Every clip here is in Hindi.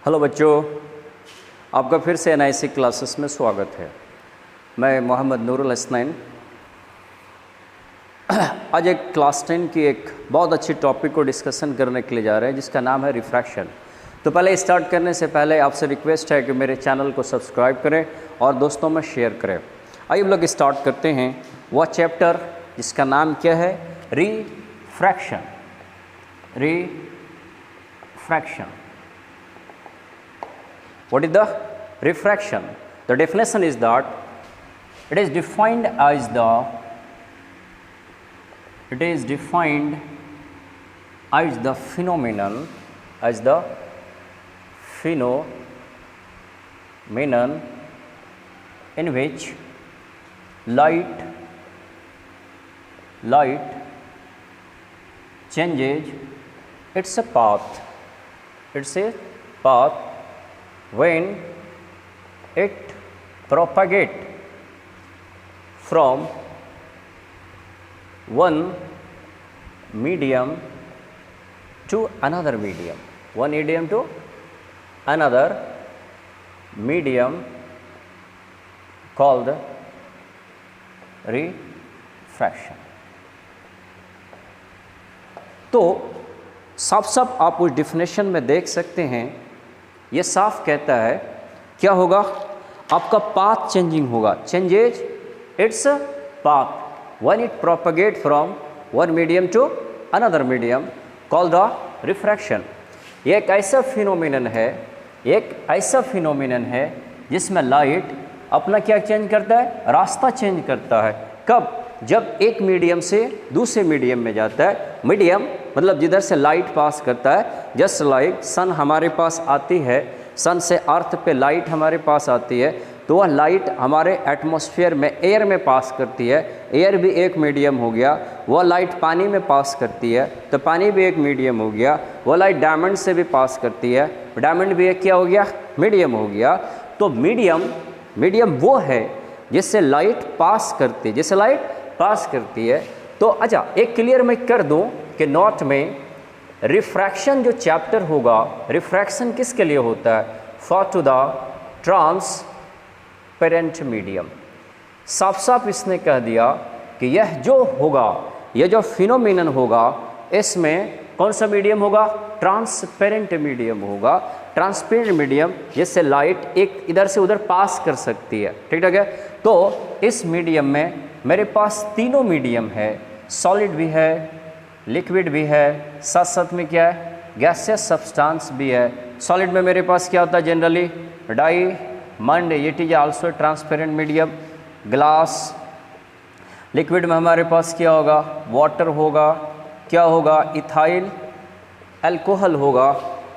हेलो बच्चों, आपका फिर से एनआईसी क्लासेस में स्वागत है। मैं मोहम्मद नूरुल हसनैन आज एक क्लास 10 की एक बहुत अच्छी टॉपिक को डिस्कशन करने के लिए जा रहे हैं, जिसका नाम है रिफ्रैक्शन। तो पहले स्टार्ट करने से पहले आपसे रिक्वेस्ट है कि मेरे चैनल को सब्सक्राइब करें और दोस्तों में शेयर करें। आइए हम लोग स्टार्ट करते हैं वह चैप्टर जिसका नाम क्या है, refraction. Refraction, what is the refraction? The definition is that it is defined as the phenomenon in which light changes its path when it propagates from one medium to another medium, called refraction। तो साफ साफ आप उस डिफिनेशन में देख सकते हैं, ये साफ कहता है क्या होगा, आपका पाथ चेंजिंग होगा, changes its path when it propagate from one medium to another medium called the refraction. ये एक ऐसा फिनोमिनन है जिसमें लाइट अपना क्या चेंज करता है, रास्ता चेंज करता है। कब? जब एक मीडियम से दूसरे मीडियम में जाता है। मीडियम मतलब जिधर से लाइट पास करता है। जस्ट लाइक सन हमारे पास आती है, सन से अर्थ पे लाइट हमारे पास आती है, तो वह लाइट हमारे एटमॉस्फेयर में एयर में पास करती है। एयर भी एक मीडियम हो गया। वह लाइट पानी में पास करती है, तो पानी भी एक मीडियम हो गया। वह लाइट डायमंड से भी पास करती है, डायमंड भी एक क्या हो गया, मीडियम हो गया। तो मीडियम वो है जिससे लाइट पास करती है। तो अच्छा, एक क्लियर मैं कर दूं कि नोट में रिफ्रैक्शन जो चैप्टर होगा, रिफ्रैक्शन किसके लिए होता है, for to the transparent medium. साफ साफ इसने कह दिया कि यह जो होगा, यह जो फिनोमिनन होगा, इसमें कौन सा मीडियम होगा, ट्रांसपेरेंट मीडियम होगा। ट्रांसपेरेंट मीडियम जिससे लाइट एक इधर से उधर पास कर सकती है। ठीक है। तो इस मीडियम में मेरे पास तीनों मीडियम है, सॉलिड भी है, लिक्विड भी है, साथ साथ में क्या है, गैसियस सब्सटेंस भी है। सॉलिड में मेरे पास क्या होता है, generally diamond, it is also transparent medium, glass. Liquid में हमारे पास क्या होगा, वाटर होगा, क्या होगा, इथाइल अल्कोहल होगा।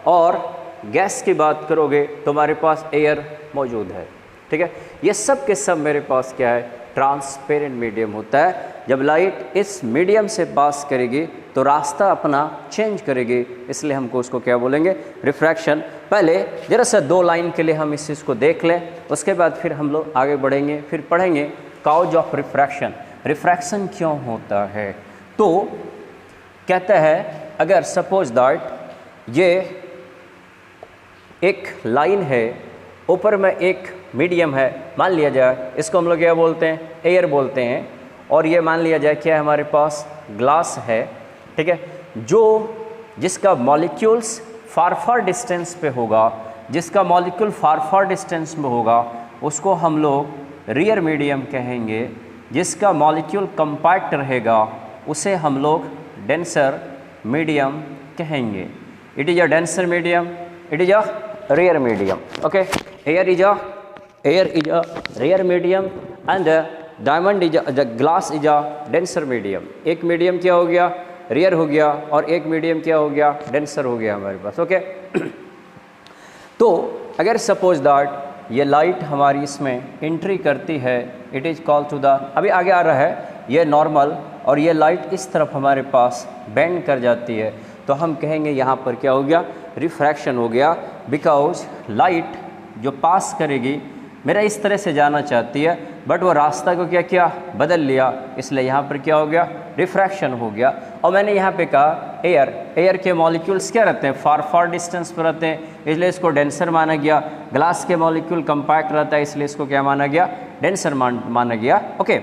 और गैस की बात करोगे तो हमारे पास एयर मौजूद है। ठीक है। ये सब के सब मेरे पास क्या है, ट्रांसपेरेंट मीडियम होता है। जब लाइट इस मीडियम से पास करेगी तो रास्ता अपना चेंज करेगी, इसलिए हमको उसको क्या बोलेंगे, रिफ्रैक्शन। पहले जरा सा दो लाइन के लिए हम इस चीज़ को देख लें, उसके बाद फिर हम लोग आगे बढ़ेंगे, फिर पढ़ेंगे कॉज ऑफ रिफ्रैक्शन। रिफ्रैक्शन क्यों होता है? तो कहता है, अगर सपोज दैट ये एक लाइन है, ऊपर में एक मीडियम है, मान लिया जाए इसको हम लोग क्या बोलते हैं, एयर बोलते हैं, और ये मान लिया जाए क्या है, हमारे पास ग्लास है। ठीक है। जिसका मॉलिक्यूल्स फार डिस्टेंस पे होगा, जिसका मॉलिक्यूल फार डिस्टेंस में होगा, उसको हम लोग रियर मीडियम कहेंगे। जिसका मॉलिक्यूल कंपैक्ट रहेगा उसे हम लोग डेंसर मीडियम कहेंगे। It is a denser medium, it is a rear medium. Okay, air is a rear medium and diamond is the glass is a denser medium. एक मीडियम क्या हो गया, रियर हो गया, और एक मीडियम क्या हो गया, डेंसर हो गया हमारे पास। ओके। तो अगर सपोज दैट ये लाइट हमारी इसमें एंट्री करती है, it is called to the, अभी आगे आ रहा है, ये नॉर्मल, और ये लाइट इस तरफ हमारे पास बेंड कर जाती है, तो हम कहेंगे यहाँ पर क्या हो गया, रिफ्रैक्शन हो गया। बिकॉज लाइट जो पास करेगी, मेरा इस तरह से जाना चाहती है, बट वो रास्ता को क्या किया, बदल लिया, इसलिए यहाँ पर क्या हो गया, रिफ्रैक्शन हो गया। और मैंने यहाँ पे कहा एयर के मॉलिक्यूल्स क्या रहते हैं, फार डिस्टेंस पर रहते हैं, इसलिए इसको डेंसर माना गया। ग्लास के मॉलिक्यूल कम्पैक्ट रहता है, इसलिए इसको क्या माना गया, डेंसर माना गया। ओके,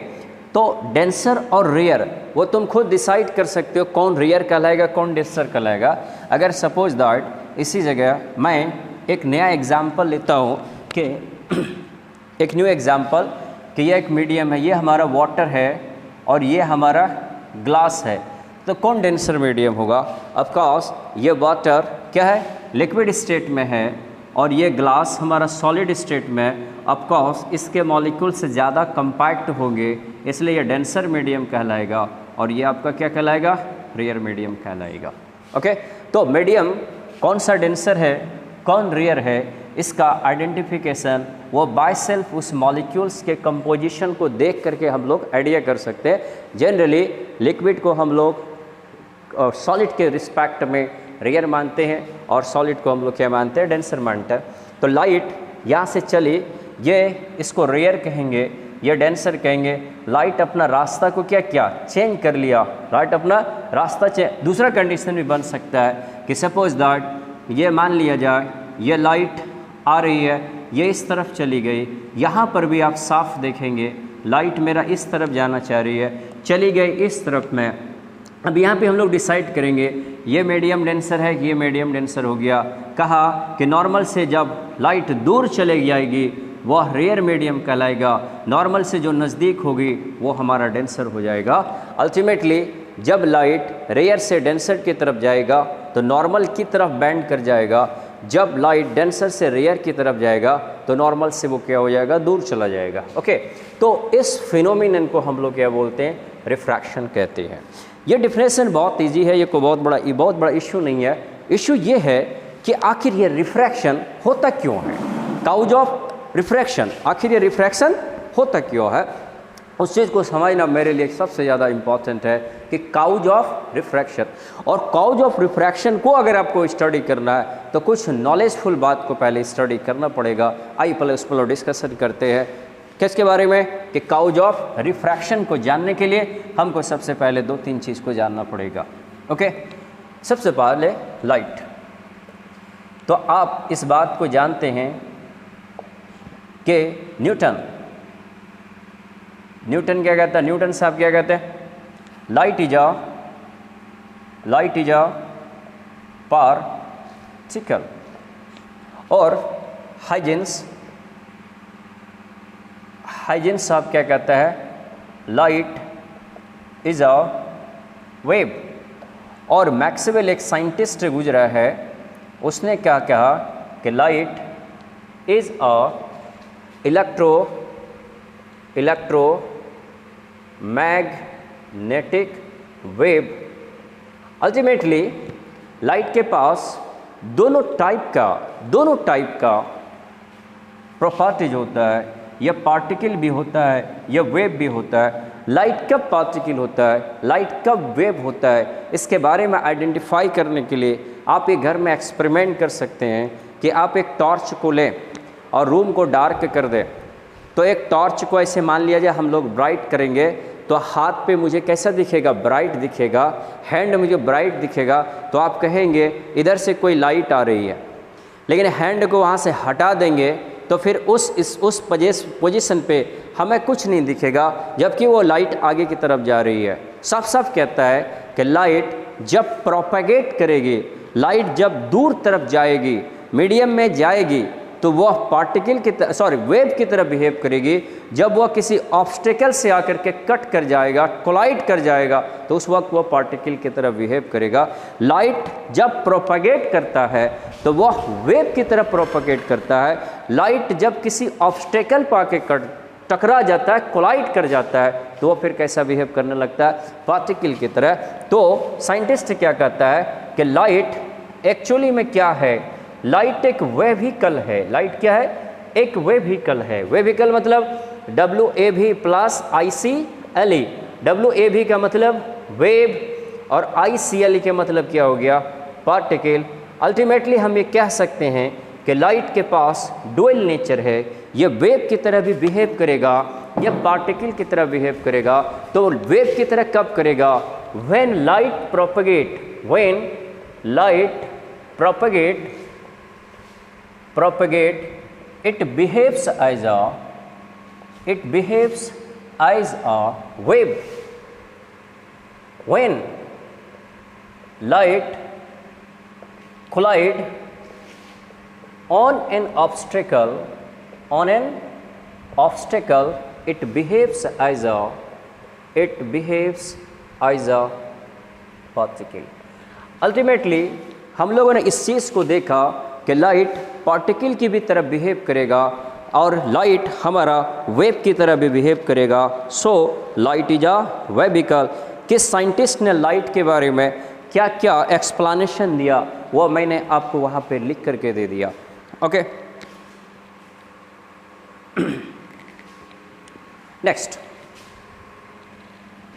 तो डेंसर और रेयर वो तुम खुद डिसाइड कर सकते हो कौन रेयर कहलाएगा, कौन डेंसर कहलाएगा। अगर सपोज दैट इसी जगह मैं एक नया एग्जाम्पल लेता हूँ कि एक न्यू एग्जाम्पल कि ये एक मीडियम है, ये हमारा वाटर है और ये हमारा ग्लास है, तो कौन डेंसर मीडियम होगा? ऑफ कोर्स ये वाटर क्या है, लिक्विड स्टेट में है और ये ग्लास हमारा सॉलिड स्टेट में, ऑफ कोर्स इसके मॉलिक्यूल से ज़्यादा कंपैक्ट होंगे, इसलिए ये डेंसर मीडियम कहलाएगा और ये आपका क्या कहलाएगा, रेयर मीडियम कहलाएगा। ओके, तो मीडियम कौन सा डेंसर है, कौन रेयर है, इसका आइडेंटिफिकेशन वो बाय सेल्फ उस मॉलिक्यूल्स के कंपोजिशन को देख करके हम लोग आइडिया कर सकते हैं। जनरली लिक्विड को हम लोग सॉलिड के रिस्पेक्ट में रेयर मानते हैं और सॉलिड को हम लोग क्या मानते हैं, डेंसर मानते हैं। तो लाइट यहाँ से चली, ये इसको रेयर कहेंगे, ये डेंसर कहेंगे। लाइट अपना रास्ता को क्या किया, चेंज कर लिया, लाइट अपना रास्ता चेंज। दूसरा कंडीशन भी बन सकता है कि सपोज दैट ये मान लिया जाए ये लाइट आ रही है, ये इस तरफ चली गई, यहाँ पर भी आप साफ देखेंगे लाइट मेरा इस तरफ जाना चाह रही है, चली गई इस तरफ में। अब यहाँ पे हम लोग डिसाइड करेंगे ये मीडियम डेंसर है, ये मीडियम डेंसर हो गया। कहा कि नॉर्मल से जब लाइट दूर चले जाएगी वह रेयर मीडियम कहलाएगा, नॉर्मल से जो नज़दीक होगी वो हमारा डेंसर हो जाएगा। अल्टीमेटली जब लाइट रेयर से डेंसर की तरफ जाएगा तो नॉर्मल की तरफ बैंड कर जाएगा, जब लाइट डेंसर से रेयर की तरफ जाएगा तो नॉर्मल से वो क्या हो जाएगा, दूर चला जाएगा। ओके, तो इस फिनोमिनन को हम लोग क्या बोलते हैं, रिफ्रैक्शन कहते हैं। ये डिफिनेशन बहुत इजी है, ये कोई बहुत बड़ा इशू नहीं है। इशू ये है कि आखिर ये रिफ्रैक्शन होता क्यों है, काउज ऑफ रिफ्रैक्शन, आखिर ये रिफ्रैक्शन होता क्यों है, उस चीज़ को समझना मेरे लिए सबसे ज़्यादा इम्पॉर्टेंट है कि काउज ऑफ रिफ्रैक्शन। और काउज ऑफ रिफ्रैक्शन को अगर आपको स्टडी करना है तो कुछ नॉलेजफुल बात को पहले स्टडी करना पड़ेगा। आइए पहले उस पर डिस्कशन करते हैं किसके बारे में, कि काउज ऑफ रिफ्रैक्शन को जानने के लिए हमको सबसे पहले 2-3 चीज़ को जानना पड़ेगा। ओके, सबसे पहले लाइट। तो आप इस बात को जानते हैं कि न्यूटन क्या कहता है, न्यूटन साहब क्या कहते हैं, लाइट इज अ पार्टिकल। और हाइजेंस साहब क्या कहता है, लाइट इज अ वेव। और मैक्सवेल एक साइंटिस्ट गुजरा है, उसने क्या कहा कि light is a electromagnetic wave. Ultimately light के पास दोनों टाइप का प्रॉपर्टीज होता है, यह पार्टिकल भी होता है, यह वेव भी होता है। लाइट कब पार्टिकल होता है, लाइट कब वेव होता है, इसके बारे में आइडेंटिफाई करने के लिए आप एक घर में एक्सपेरिमेंट कर सकते हैं कि आप एक टॉर्च को लें और रूम को डार्क कर दें। तो एक टॉर्च को ऐसे मान लिया जाए हम लोग ब्राइट करेंगे तो हाथ पे मुझे कैसा दिखेगा, ब्राइट दिखेगा, हैंड मुझे ब्राइट दिखेगा। तो आप कहेंगे इधर से कोई लाइट आ रही है, लेकिन हैंड को वहाँ से हटा देंगे तो फिर उस पोजीशन पे हमें कुछ नहीं दिखेगा, जबकि वो लाइट आगे की तरफ जा रही है। साफ कहता है कि लाइट जब प्रोपेगेट करेगी, लाइट जब दूर तरफ जाएगी, मीडियम में जाएगी, तो वह पार्टिकल की वेव की तरह बिहेव करेगी। जब वह किसी ऑब्स्टेकल से आकर के कट कर जाएगा, कोलाइड कर जाएगा, तो उस वक्त वह पार्टिकल की तरह बिहेव करेगा। लाइट जब प्रोपेगेट करता है तो वह वेव की तरह प्रोपेगेट करता है। लाइट जब किसी ऑब्स्टेकल पर आके टकरा जाता है, कोलाइड कर जाता है, तो वह फिर कैसा बिहेव करने लगता है, पार्टिकल की तरह। तो साइंटिस्ट क्या कहता है कि लाइट एक्चुअली में क्या है, लाइट एक वेहिकल है। लाइट क्या है, एक वेहिकल है। वेहिकल मतलब WAV प्लस ICLE। WAV का मतलब वेव और ICLE का मतलब क्या हो गया, पार्टिकल। अल्टीमेटली हम ये कह सकते हैं कि लाइट के पास डुअल नेचर है, ये वेव की तरह भी बिहेव करेगा, ये पार्टिकल की तरह बिहेव करेगा। तो वेव की तरह कब करेगा? When light propagate, when light propagate it behaves as a wave. When light collide on an obstacle, it behaves as a particle. Ultimately हम लोगों ने इस चीज़ को देखा कि लाइट पार्टिकल की भी तरह बिहेव करेगा और लाइट हमारा वेव की तरह भी बिहेव करेगा। So light is a wavicle. किस साइंटिस्ट ने लाइट के बारे में क्या क्या एक्सप्लेनेशन दिया वो मैंने आपको वहाँ पे लिख करके दे दिया। ओके, नेक्स्ट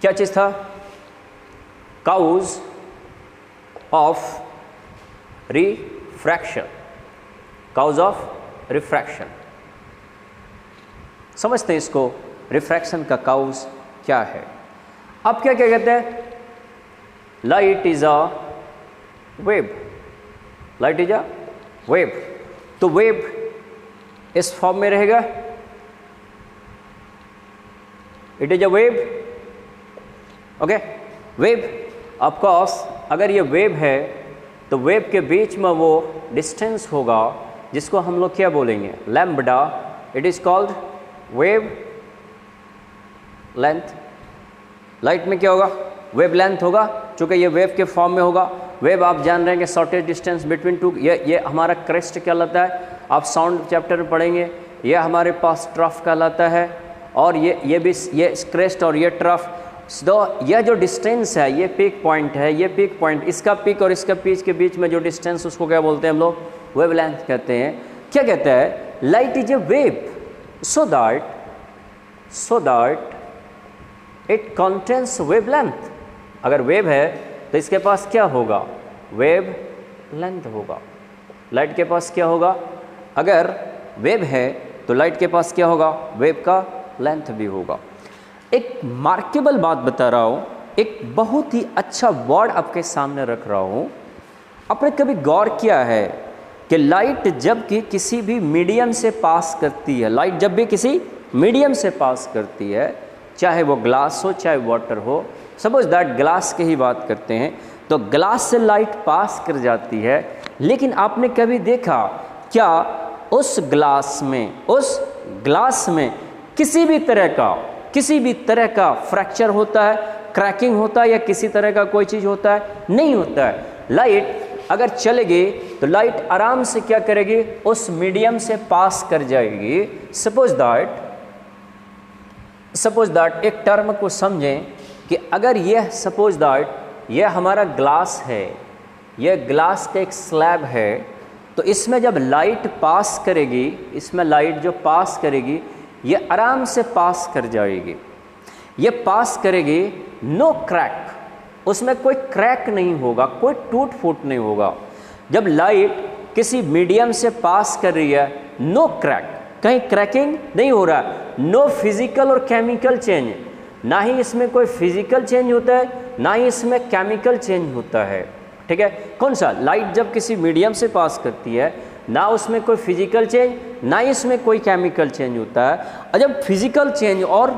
क्या चीज़ था? Cause of refraction, cause of refraction. समझते हैं इसको, रिफ्रैक्शन का काउज क्या है। अब क्या क्या कहते हैं? Light is a wave, light is a wave. तो वेव इस फॉर्म में रहेगा, it is a wave. Okay, wave of course अगर ये वेव है तो वेव के बीच में वो डिस्टेंस होगा जिसको हम लोग क्या बोलेंगे? Lambda. It is called wave length. Light में क्या होगा? वेव लेंथ होगा, चूँकि ये वेव के फॉर्म में होगा। वेव आप जान रहे हैं कि शॉर्टेज डिस्टेंस बिटवीन टू, ये हमारा क्रेस्ट कहलाता है, आप साउंड चैप्टर में पढ़ेंगे। ये हमारे पास ट्रफ कहलाता है और ये भी, ये क्रेस्ट और ये ट्रफ। तो यह जो डिस्टेंस है ये पीक पॉइंट है, ये पीक पॉइंट, इसका पीक और इसका पीक के बीच में जो डिस्टेंस उसको क्या बोलते हैं हम लोग? वेवलेंथ कहते हैं। क्या कहता है? Light is a wave so that it contains wavelength. अगर वेव है तो इसके पास क्या होगा? वेव लेंथ होगा। लाइट के पास क्या होगा? अगर वेव है तो लाइट के पास क्या होगा? वेव का लेंथ भी होगा। एक मार्केबल बात बता रहा हूँ, एक बहुत ही अच्छा वर्ड आपके सामने रख रहा हूँ। आपने कभी गौर किया है कि लाइट जब कि किसी भी मीडियम से पास करती है, लाइट जब भी किसी मीडियम से पास करती है, चाहे वो ग्लास हो चाहे वाटर हो, सपोज दैट ग्लास की ही बात करते हैं, तो ग्लास से लाइट पास कर जाती है। लेकिन आपने कभी देखा क्या उस ग्लास में किसी भी तरह का फ्रैक्चर होता है, क्रैकिंग होता है या किसी तरह का कोई चीज़ होता है? नहीं होता है। लाइट अगर चलेगी तो लाइट आराम से क्या करेगी? उस मीडियम से पास कर जाएगी। सपोज दैट एक टर्म को समझें कि अगर यह सपोज दैट यह हमारा ग्लास है, यह ग्लास का एक स्लैब है, तो इसमें जब लाइट पास करेगी, इसमें लाइट जो पास करेगी ये आराम से पास कर जाएगी। ये पास करेगी, नो क्रैक, उसमें कोई क्रैक नहीं होगा, कोई टूट फूट नहीं होगा। जब लाइट किसी मीडियम से पास कर रही है, नो क्रैक, कहीं क्रैकिंग नहीं हो रहा, नो फिजिकल और केमिकल चेंज, ना ही इसमें कोई फिजिकल चेंज होता है ना ही इसमें केमिकल चेंज होता है। ठीक है, कौन सा? लाइट जब किसी मीडियम से पास करती है, ना उसमें कोई फिजिकल चेंज ना ही इसमें कोई केमिकल चेंज होता है। और जब फिजिकल चेंज और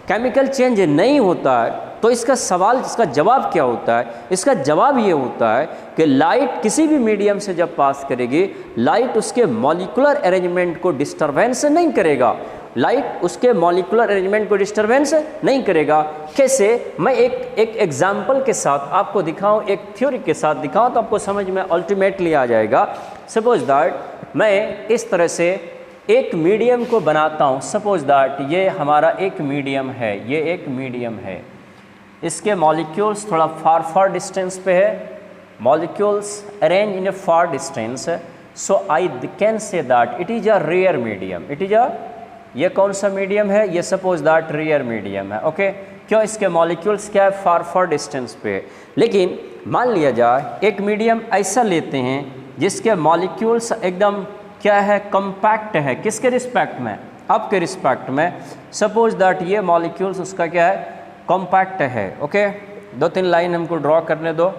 केमिकल चेंज नहीं होता है तो इसका जवाब क्या होता है? इसका जवाब ये होता है कि लाइट किसी भी मीडियम से जब पास करेगी, लाइट उसके मॉलिक्यूलर अरेंजमेंट को डिस्टर्बेंस नहीं करेगा। लाइट उसके मॉलिक्यूलर अरेंजमेंट को डिस्टर्बेंस नहीं करेगा। कैसे? मैं एक एग्जाम्पल के साथ आपको दिखाऊं, एक थ्योरी के साथ दिखाऊं तो आपको समझ में अल्टीमेटली आ जाएगा। सपोज दैट मैं इस तरह से एक मीडियम को बनाता हूं। सपोज दैट ये हमारा एक मीडियम है, ये एक मीडियम है, इसके मॉलिक्यूल्स थोड़ा फार डिस्टेंस पे है, molecules arrange in a far distance, so I can say that it is a rare medium. It is a, ये कौन सा मीडियम है? ये सपोज दैट रेयर मीडियम है। ओके, क्यों? इसके मॉलिक्यूल्स क्या है? फार डिस्टेंस पे है। लेकिन मान लिया जाए एक मीडियम ऐसा लेते हैं जिसके मॉलिक्यूल्स एकदम क्या है, कॉम्पैक्ट है। किसके रिस्पेक्ट में, आपके रिस्पेक्ट में। सपोज दैट ये मॉलिक्यूल्स उसका क्या है, कॉम्पैक्ट है। ओके, 2-3 लाइन हमको ड्रॉ करने दो,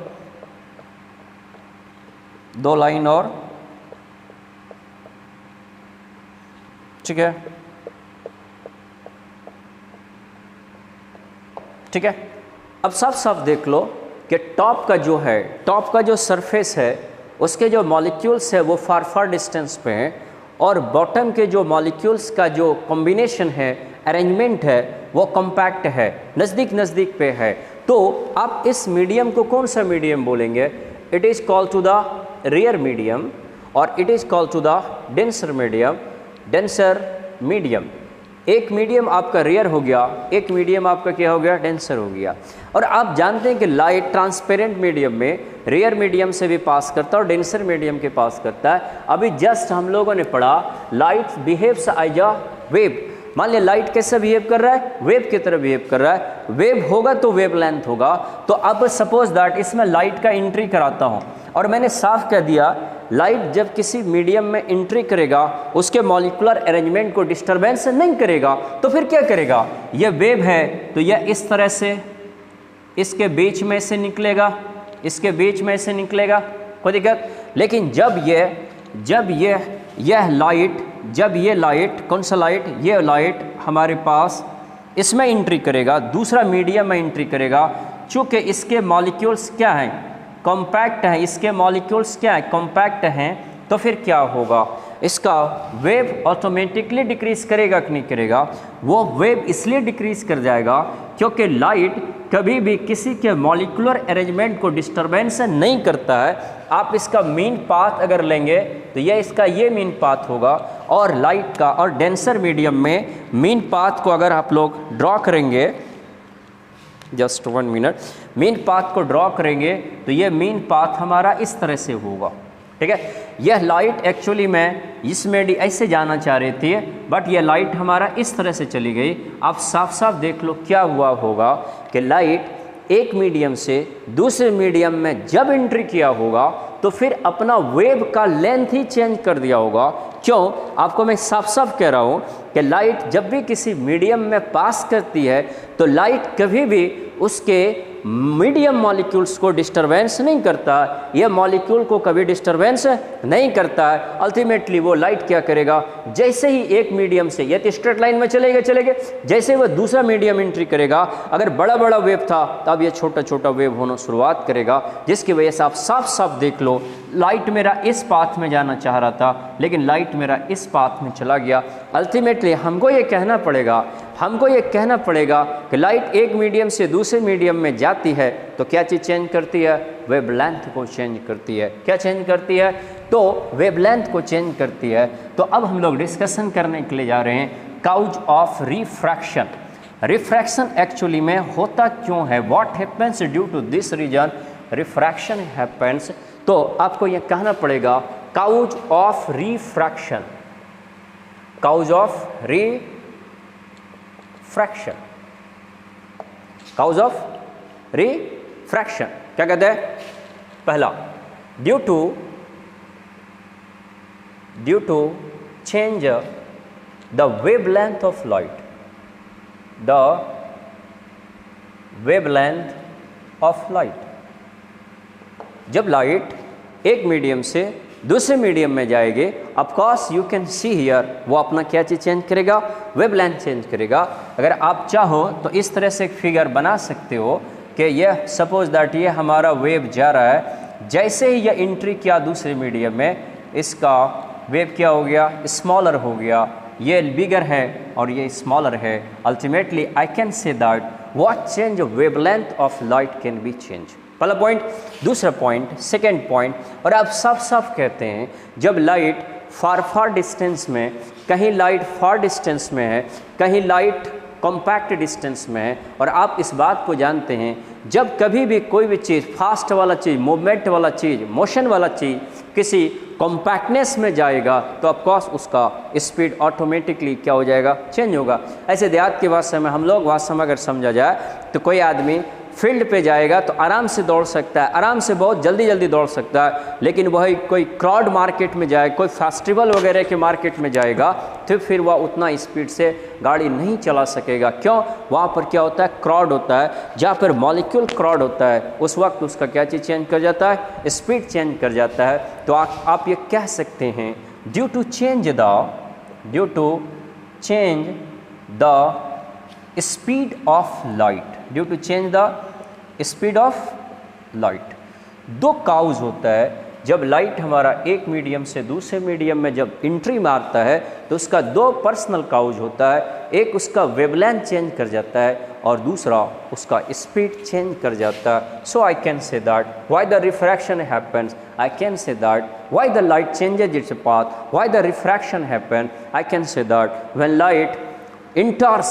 2 लाइन और, ठीक है, ठीक है। अब साफ साफ देख लो कि टॉप का जो है, टॉप का जो सरफेस है उसके जो मॉलिक्यूल्स है वो फार फार डिस्टेंस पे हैं, और बॉटम के जो मॉलिक्यूल्स का जो कॉम्बिनेशन है, अरेंजमेंट है, वो कॉम्पैक्ट है, नज़दीक नज़दीक पे है। तो आप इस मीडियम को कौन सा मीडियम बोलेंगे, it is called to the rare medium, और it is called to the denser medium, denser medium. एक मीडियम आपका रेयर हो गया, एक मीडियम आपका क्या हो गया, डेंसर हो गया। और आप जानते हैं कि लाइट ट्रांसपेरेंट मीडियम में रेयर मीडियम से भी पास करता है और डेंसर मीडियम के पास करता है। अभी जस्ट हम लोगों ने पढ़ा light behaves as a wave. मान लिया लाइट कैसे बिहेव कर रहा है, वेव की तरह बिहेव कर रहा है। वेव होगा तो वेव लेंथ होगा। तो अब सपोज दैट इसमें लाइट का एंट्री कराता हूँ, और मैंने साफ कह दिया लाइट जब किसी मीडियम में एंट्री करेगा उसके मॉलिक्यूलर अरेंजमेंट को डिस्टरबेंस नहीं करेगा, तो फिर क्या करेगा, ये वेव है तो यह इस तरह से इसके बीच में से निकलेगा, इसके बीच में से निकलेगा, कोई दिक्कत। लेकिन जब ये लाइट कौन सा लाइट, ये लाइट हमारे पास इसमें एंट्री करेगा, दूसरा मीडियम में एंट्री करेगा, चूँकि इसके मॉलिक्यूल्स क्या हैं, कॉम्पैक्ट हैं, इसके मॉलिक्यूल्स क्या है, कॉम्पैक्ट हैं, तो फिर क्या होगा, इसका वेव ऑटोमेटिकली डिक्रीज करेगा कि नहीं करेगा। वो वेव इसलिए डिक्रीज कर जाएगा क्योंकि लाइट कभी भी किसी के मॉलिक्यूलर अरेंजमेंट को डिस्टरबेंस नहीं करता है। आप इसका मीन पाथ अगर लेंगे तो यह इसका ये मीन पाथ होगा, और लाइट का और डेंसर मीडियम में मीन पाथ को अगर आप लोग ड्रॉ करेंगे, जस्ट 1 मिनट, मीन पाथ को ड्रॉ करेंगे तो ये मीन पाथ हमारा इस तरह से होगा, ठीक है। यह लाइट एक्चुअली मैं इसमें ऐसे जाना चाह रही थी, बट ये लाइट हमारा इस तरह से चली गई। आप साफ साफ देख लो क्या हुआ होगा कि लाइट एक मीडियम से दूसरे मीडियम में जब एंट्री किया होगा तो फिर अपना वेव का लेंथ ही चेंज कर दिया होगा। क्यों, आपको मैं साफ साफ कह रहा हूँ कि लाइट जब भी किसी मीडियम में पास करती है तो लाइट कभी भी उसके मीडियम मॉलिक्यूल्स को डिस्टरबेंस नहीं करता, यह मॉलिक्यूल को कभी डिस्टरबेंस नहीं करता है। अल्टीमेटली वो लाइट क्या करेगा, जैसे ही एक मीडियम से, ये तो स्ट्रेट लाइन में चलेंगे, जैसे वह दूसरा मीडियम एंट्री करेगा, अगर बड़ा बड़ा वेव था तब ये छोटा छोटा वेव होना शुरुआत करेगा, जिसकी वजह से आप साफ साफ देख लो लाइट मेरा इस पाथ में जाना चाह रहा था लेकिन लाइट मेरा इस पाथ में चला गया। अल्टीमेटली हमको ये कहना पड़ेगा कि लाइट एक मीडियम से दूसरे मीडियम में जाती है तो क्या चीज़ चेंज करती है, वेवलेंथ को चेंज करती है। क्या चेंज करती है, तो वेवलेंथ को चेंज करती है। तो अब हम लोग डिस्कशन करने के लिए जा रहे हैं cause of refraction. Refraction actually में होता क्यों है, what happens due to this reason refraction happens. तो आपको यह कहना पड़ेगा cause of refraction, cause of refraction, cause of refraction क्या कहते हैं, पहला due to change the wavelength of light, the wavelength of light. जब लाइट एक मीडियम से दूसरे मीडियम में जाएगी, of course you can see here, वो अपना क्या चीज़ चेंज करेगा, वेवलेंथ चेंज करेगा। अगर आप चाहो तो इस तरह से एक फिगर बना सकते हो कि यह सपोज दैट ये हमारा वेव जा रहा है, जैसे ही यह एंट्री किया दूसरे मीडियम में, इसका वेव क्या हो गया, स्मॉलर हो गया, ये बिगर है और ये स्मॉलर है। Ultimately I can say that what change wavelength of light can be change. पहला पॉइंट। दूसरा पॉइंट, सेकेंड पॉइंट, और आप साफ साफ कहते हैं जब लाइट फार डिस्टेंस में, कहीं लाइट फार डिस्टेंस में है, कहीं लाइट कॉम्पैक्ट डिस्टेंस में है, और आप इस बात को जानते हैं जब कभी भी कोई भी चीज़ फास्ट वाला चीज़, मूवमेंट वाला चीज़, मोशन वाला चीज़ किसी कॉम्पैक्टनेस में जाएगा तो ऑफकोर्स उसका स्पीड ऑटोमेटिकली क्या हो जाएगा, चेंज होगा। ऐसे देहात की भाषा में, हम लोग भाषा में अगर समझा जाए तो कोई आदमी फील्ड पे जाएगा तो आराम से दौड़ सकता है, आराम से बहुत जल्दी जल्दी दौड़ सकता है। लेकिन वही कोई क्राउड मार्केट में जाए, कोई फेस्टिवल वगैरह के मार्केट में जाएगा तो फिर वह उतना स्पीड से गाड़ी नहीं चला सकेगा। क्यों? वहाँ पर क्या होता है, क्राउड होता है। जहाँ पर मॉलिक्यूल क्राउड होता है उस वक्त उसका क्या चीज़ चेंज कर जाता है, स्पीड चेंज कर जाता है। तो आप ये कह सकते हैं due to change the speed of light, due to change the speed of light. दो काउज होता है, जब लाइट हमारा एक मीडियम से दूसरे मीडियम में जब एंट्री मारता है तो उसका दो पर्सनल काउज होता है। एक उसका वेवलेंथ चेंज कर जाता है और दूसरा उसका स्पीड चेंज कर जाता है। So I can say that why the refraction happens, I can say that why the light changes its path, why the refraction happen, I can say that when light enters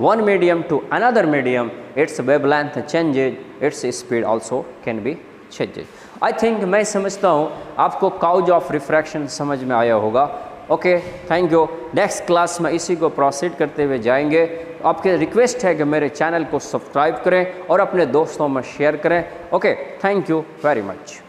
one medium to another medium, its wavelength changes, its speed also can be changes. I think मैं समझता हूँ आपको काउज ऑफ रिफ्रैक्शन समझ में आया होगा। Okay, thank you. Next class में इसी को प्रोसीड करते हुए जाएंगे। आपके रिक्वेस्ट है कि मेरे चैनल को सब्सक्राइब करें और अपने दोस्तों में शेयर करें। Okay, thank you very much.